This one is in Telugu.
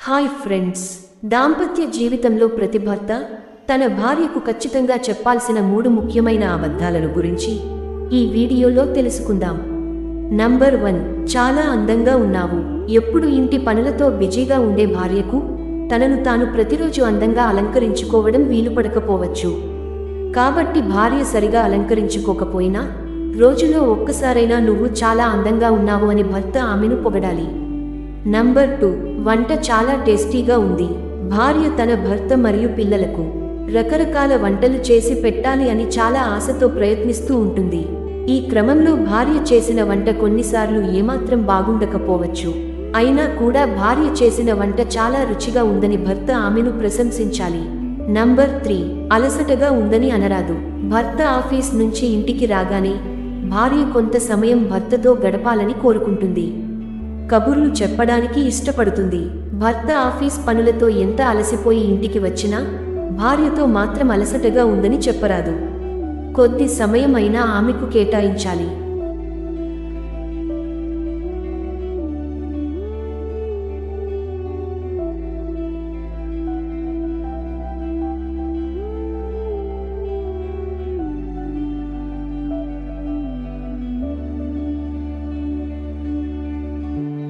హాయ్ ఫ్రెండ్స్, దాంపత్య జీవితంలో ప్రతి భర్త తన భార్యకు ఖచ్చితంగా చెప్పాల్సిన 3 ముఖ్యమైన అబద్ధాలను గురించి ఈ వీడియోలో తెలుసుకుందాం. నంబర్ 1, చాలా అందంగా ఉన్నావు. ఎప్పుడు ఇంటి పనులతో బిజీగా ఉండే భార్యకు తనను తాను ప్రతిరోజు అందంగా అలంకరించుకోవడం వీలుపడకపోవచ్చు. కాబట్టి భార్య సరిగా అలంకరించుకోకపోయినా రోజులో ఒక్కసారైనా నువ్వు చాలా అందంగా ఉన్నావు అని భర్త ఆమెను పొగడాలి. నంబర్ 2, వంట చాలా టేస్టీగా ఉంది. భార్య తన భర్త మరియు పిల్లలకు రకరకాల వంటలు చేసి పెట్టాలి అని చాలా ఆశతో ప్రయత్నిస్తూ ఉంటుంది. ఈ క్రమంలో భార్య చేసిన వంట కొన్నిసార్లు ఏమాత్రం బాగుండకపోవచ్చు. అయినా కూడా భార్య చేసిన వంట చాలా రుచిగా ఉందని భర్త ఆమెను ప్రశంసించాలి. నంబర్ 3, అలసటగా ఉందని అనరాదు. భర్త ఆఫీస్ నుంచి ఇంటికి రాగానే భార్య కొంత సమయం భర్తతో గడపాలని కోరుకుంటుంది. కబుర్లు చెప్పడానికి ఇష్టపడుతుంది. భర్త ఆఫీస్ పనులతో ఎంత అలసిపోయి ఇంటికి వచ్చినా భార్యతో మాత్రం అలసటగా ఉందని చెప్పరాదు. కొద్ది సమయం అయినా ఆమెకు కేటాయించాలి.